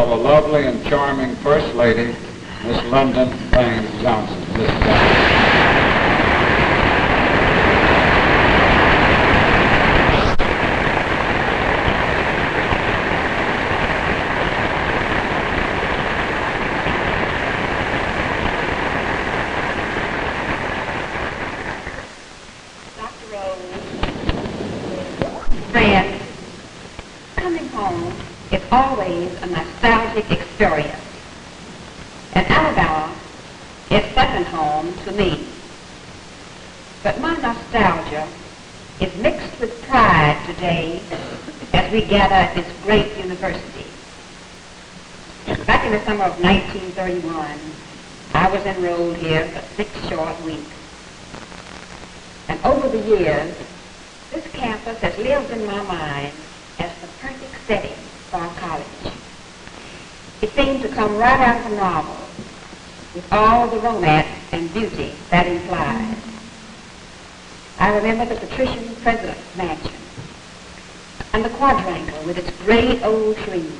the lovely and charming First Lady, Miss London Baines Johnson. This Friends, coming home is always a nostalgic experience. And Alabama is second home to me. But my nostalgia is mixed with pride today as we gather at this great university. Back in the summer of 1931, I was enrolled here for 6 short weeks. And over the years, this campus has lived in my mind as the perfect setting for a college. It seemed to come right out of a novel with all the romance and beauty that implies. I remember the patrician president's mansion and the quadrangle with its great old trees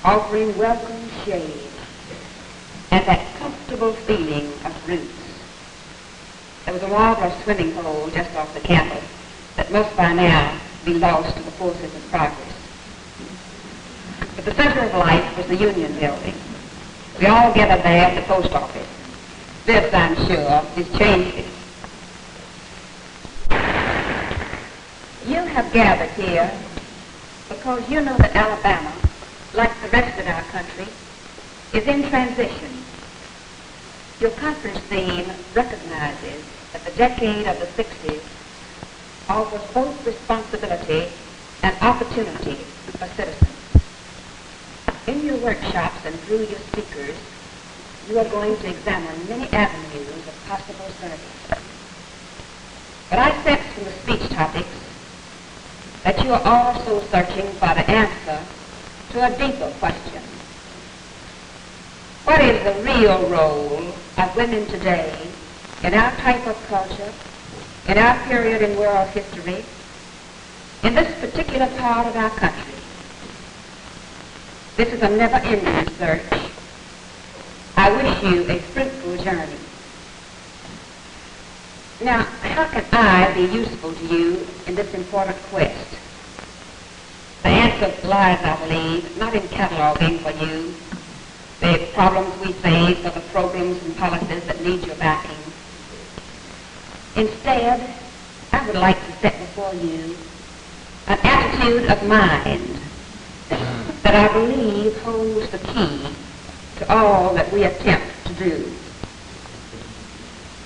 offering welcome shade and that comfortable feeling of roots. There was a marvelous swimming hole just off the campus that must by now be lost to the forces of progress. But the center of life was the Union Building. We all gathered there at the post office. This, I'm sure, is changing. You have gathered here because you know that Alabama, like the rest of our country, is in transition. Your conference theme recognizes that the decade of the 60s offers both responsibility and opportunity for citizens. In your workshops and through your speakers, you are going to examine many avenues of possible service. But I sense from the speech topics that you are also searching for the answer to a deeper question. What is the real role of women today in our type of culture, in our period in world history, in this particular part of our country? This is a never-ending search. I wish you a fruitful journey. Now, how can I be useful to you in this important quest? The answer lies, I believe, not in cataloging for you the problems we face or the programs and policies that need your backing. Instead, I would like to set before you an attitude of mind that I believe holds the key to all that we attempt to do.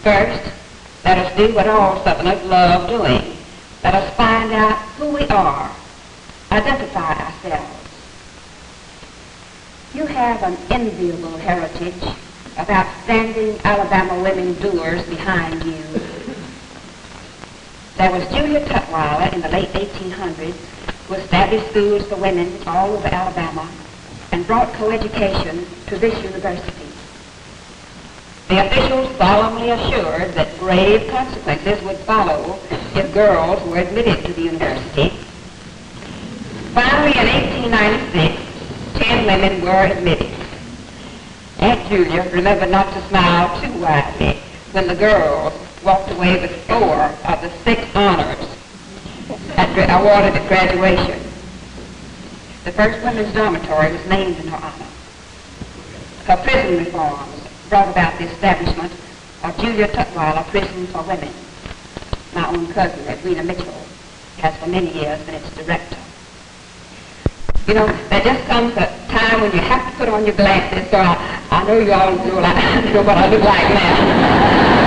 First, let us do what all Southerners love doing. Let us find out who we are, identify ourselves. You have an enviable heritage of outstanding Alabama women doers behind you. There was Julia Tutwiler in the late 1800s who established schools for women all over Alabama and brought coeducation to this university. The officials solemnly assured that grave consequences would follow if girls were admitted to the university. Finally, in 1896, 10 women were admitted. Aunt Julia remembered not to smile too widely when the girls walked away with 4 of the 6 honors awarded at graduation. The first women's dormitory was named in her honor. Her prison reforms brought about the establishment of Julia Tutwiler Prison for Women. My own cousin, Edwina Mitchell, has for many years been its director. You know, there just comes a time when you have to put on your glasses, so I know you all know what I look like now.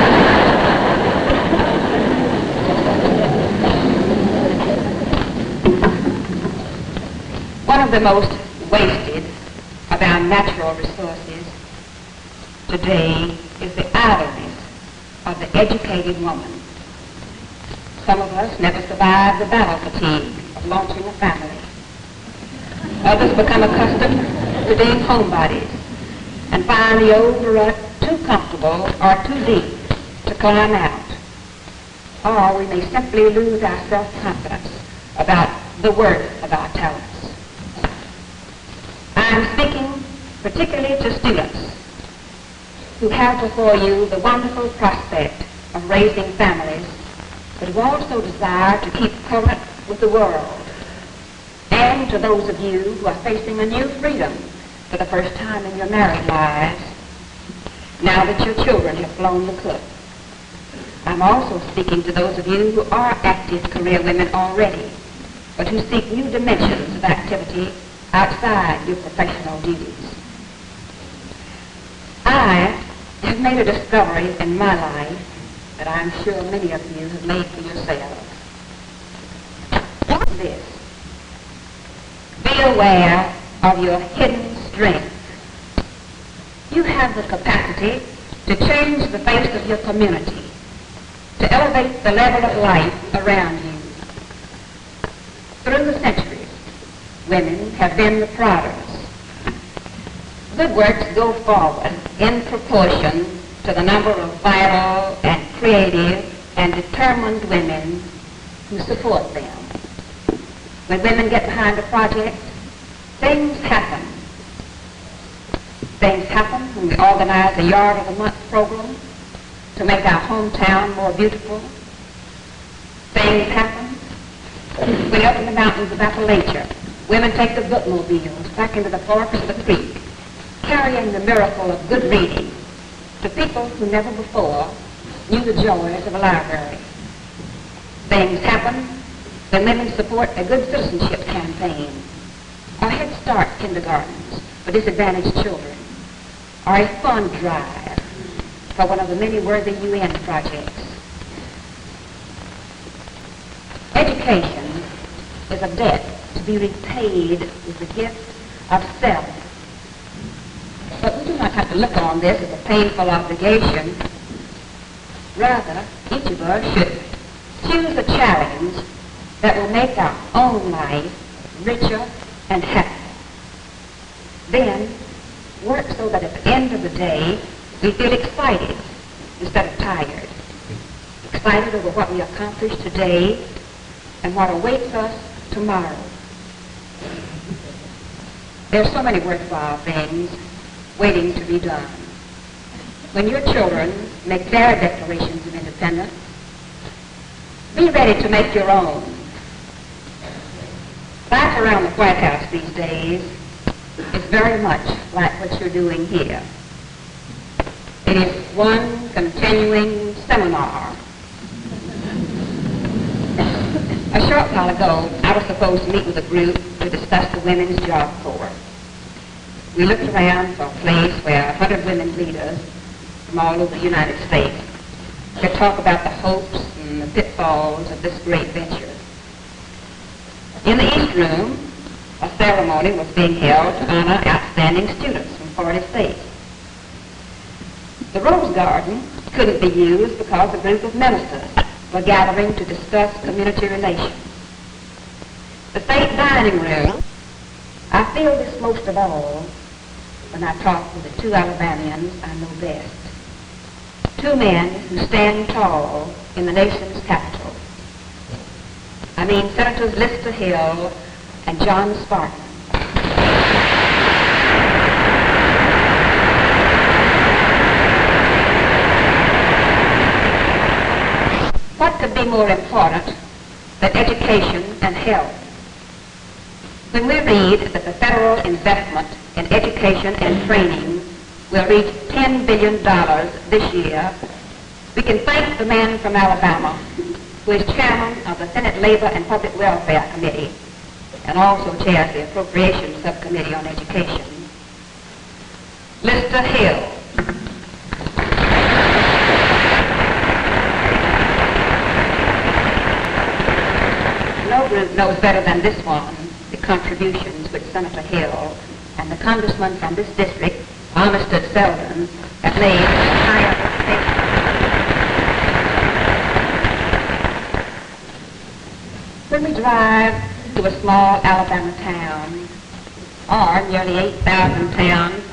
One of the most wasted of our natural resources today is the idleness of the educated woman. Some of us never survive the battle fatigue of launching a family. Others become accustomed to being homebodies and find the old rut too comfortable or too deep to climb out. Or we may simply lose our self-confidence about the worth of our talents. I am speaking particularly to students who have before you the wonderful prospect of raising families, but who also desire to keep current with the world, and to those of you who are facing a new freedom for the first time in your married lives, now that your children have flown the coop. I'm also speaking to those of you who are active career women already, but who seek new dimensions of activity outside your professional duties. I have made a discovery in my life that I'm sure many of you have made for yourselves. What's this? Be aware of your hidden strength. You have the capacity to change the face of your community, to elevate the level of life around you. Through the centuries, women have been the prodders. Good works go forward in proportion to the number of vital and creative and determined women who support them. When women get behind a project, things happen. Things happen when we organize a Yard of the Month program to make our hometown more beautiful. Things happen when up in the mountains of Appalachia, women take the bookmobiles back into the forks of the creek, carrying the miracle of good reading to people who never before knew the joys of a library. Things happen when women support a good citizenship campaign, or Head Start kindergartens for disadvantaged children, or a fund drive for one of the many worthy UN projects. Education is a debt to be repaid with the gift of self. But we do not have to look on this as a painful obligation. Rather, each of us should choose a challenge that will make our own life richer and happier. Then, work so that at the end of the day, we feel excited instead of tired. Excited over what we accomplished today and what awaits us tomorrow. There are so many worthwhile things waiting to be done. When your children make their declarations of independence, be ready to make your own. Life around the White House these days is very much like what you're doing here. It is one continuing seminar. A short while ago, I was supposed to meet with a group to discuss the women's job corps. We looked around for a place where 100 women leaders from all over the United States could talk about the hopes and the pitfalls of this great venture. In the East Room, a ceremony was being held to honor outstanding students from 40 states. The Rose Garden couldn't be used because a group of ministers were gathering to discuss community relations. The state dining room, I feel this most of all when I talk with the two Alabamians I know best. Two men who stand tall in the nation's capital. I mean Senators Lister Hill and John Spartan. What could be more important than education and health? When we read that the federal investment in education and training will reach $10 billion this year, we can thank the man from Alabama who is chairman of the Senate Labor and Public Welfare Committee and also chairs the Appropriations Subcommittee on Education. Lister Hill. No group knows better than this one the contributions which Senator Hill and the congressman from this district, Armistead Selden, have made to higher education. When we drive to a small Alabama town, or nearly 8,000 towns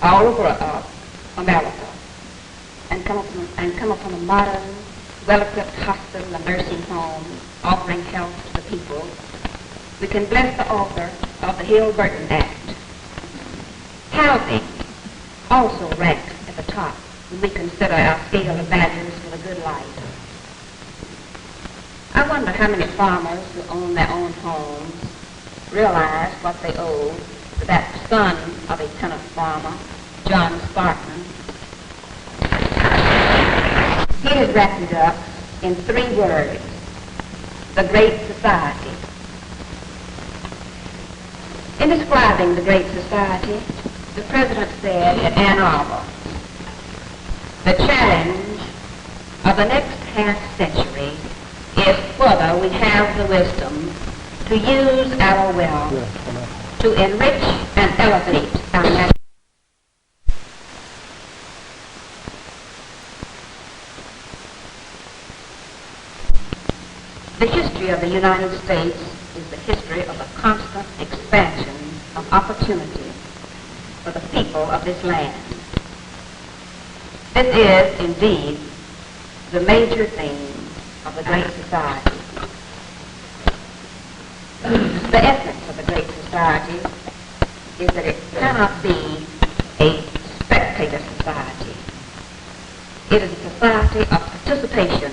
all over America, and come upon a modern, well-equipped hospital and nursing home offering health to the people, we can bless the author of the Hill-Burton Act Housing also ranks at the top when we consider our scale of values for a good life. I wonder how many farmers who own their own homes realize what they owe to that son of a tenant farmer, John Sparkman. He has wrapped it up in 3 words: the Great Society. In describing the Great Society, the President said in Ann Arbor, "The challenge of the next half-century is whether we have the wisdom to use our wealth to enrich and elevate our national." The history of the United States is the history of a constant expansion of opportunity for the people of this land. This is, indeed, the major theme of the Great Society. The essence of the Great Society is that it cannot be a spectator society. It is a society of participation,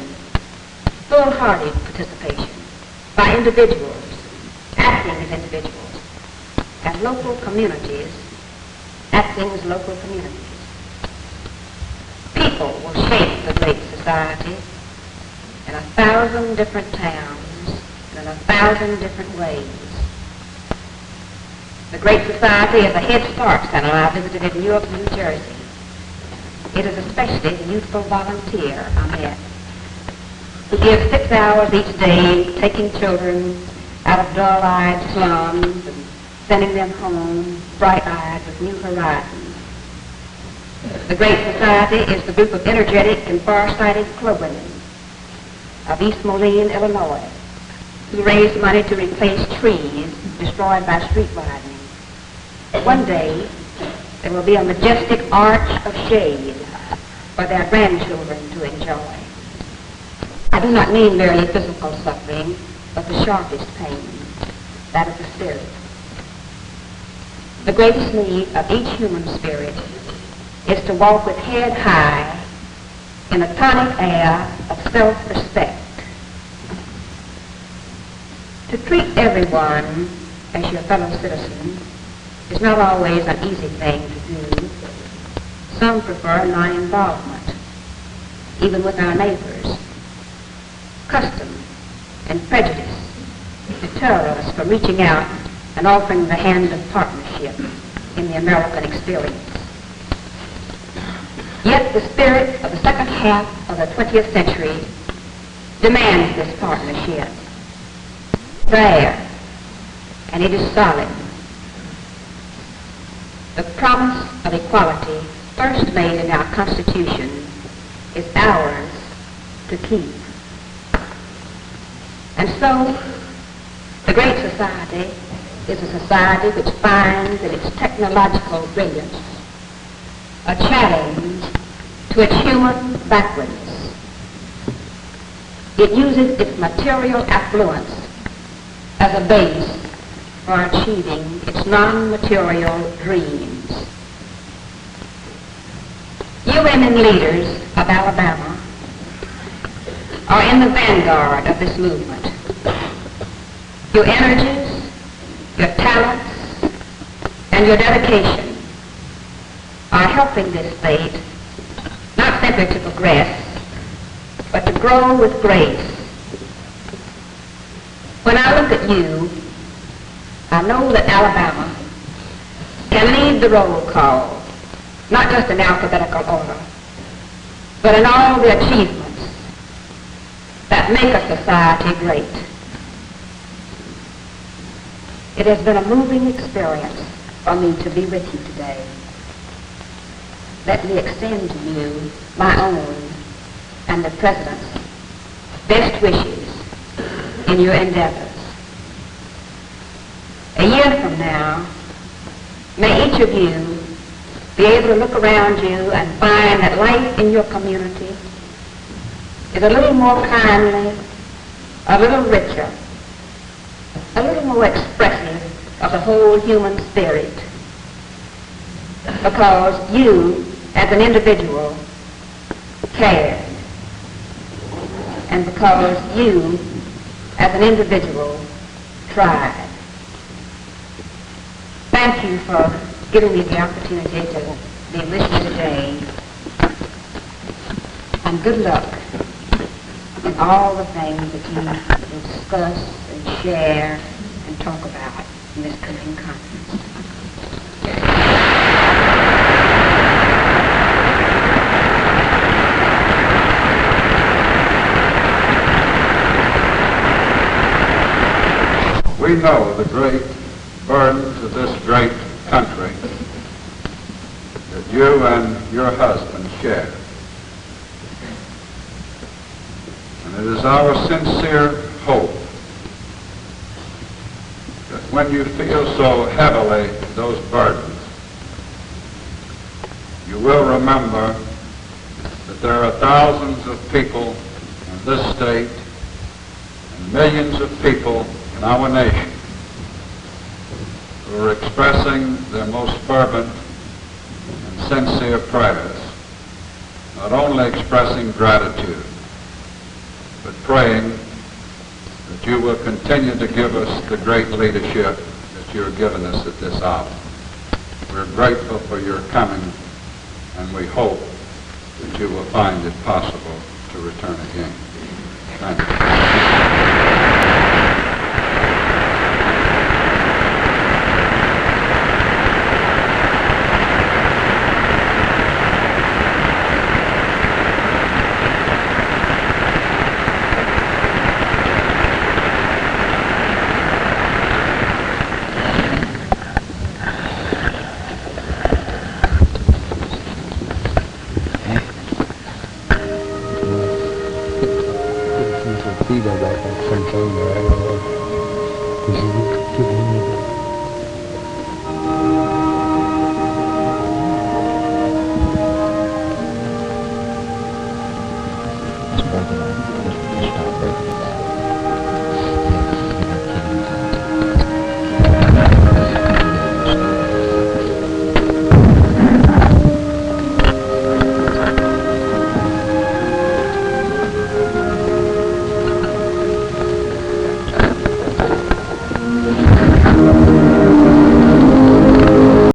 full-hearted participation by individuals, acting as individuals, and local communities, acting as local communities. People will shape the Great Society in 1,000 different towns and in 1,000 different ways. The Great Society is a Head Start center I visited in Newark, New Jersey. It is especially the youthful volunteer I met, who gives 6 hours each day taking children out of dull-eyed slums and sending them home bright-eyed with new horizons. The Great Society is the group of energetic and far-sighted clubwomen of East Moline, Illinois, who raise money to replace trees destroyed by street widening. One day, there will be a majestic arch of shade for their grandchildren to enjoy. I do not mean merely physical suffering, but the sharpest pain, that of the spirit. The greatest need of each human spirit is to walk with head high in a tonic air of self-respect. To treat everyone as your fellow citizen is not always an easy thing to do. Some prefer non-involvement, even with our neighbors. Custom and prejudice deter us from reaching out and offering the hand of partnership in the American experience. Yet the spirit of the second half of the 20th century demands this partnership. There, and it is solid. The promise of equality, first made in our Constitution, is ours to keep. And so, the Great Society is a society which finds in its technological brilliance a challenge to its human backwardness. It uses its material affluence as a base for achieving its non-material dreams. You women leaders of Alabama are in the vanguard of this movement. Your energies, your talents, and your dedication are helping this state not simply to progress, but to grow with grace. When I look at you, I know that Alabama can lead the roll call, not just in alphabetical order, but in all the achievements that make a society great. It has been a moving experience for me to be with you today. Let me extend to you my own and the President's best wishes in your endeavors. A year from now, may each of you be able to look around you and find that life in your community is a little more kindly, a little richer, a little more expressive of the whole human spirit. because you, as an individual, cared. And because you, as an individual, tried. Thank you for giving me the opportunity to be with you today. And good luck in all the things that you will discuss and share and talk about in this coming conference. We know the great burdens of this great country that you and your husband share. And it is our sincere hope that when you feel so heavily those burdens, you will remember that there are thousands of people in this state and millions of people in our nation who are expressing their most fervent and sincere prayers, not only expressing gratitude, but praying that you will continue to give us the great leadership that you are giving us at this hour. We're grateful for your coming, and we hope that you will find it possible to return again. Thank you. Feet are like that French over. I don't know.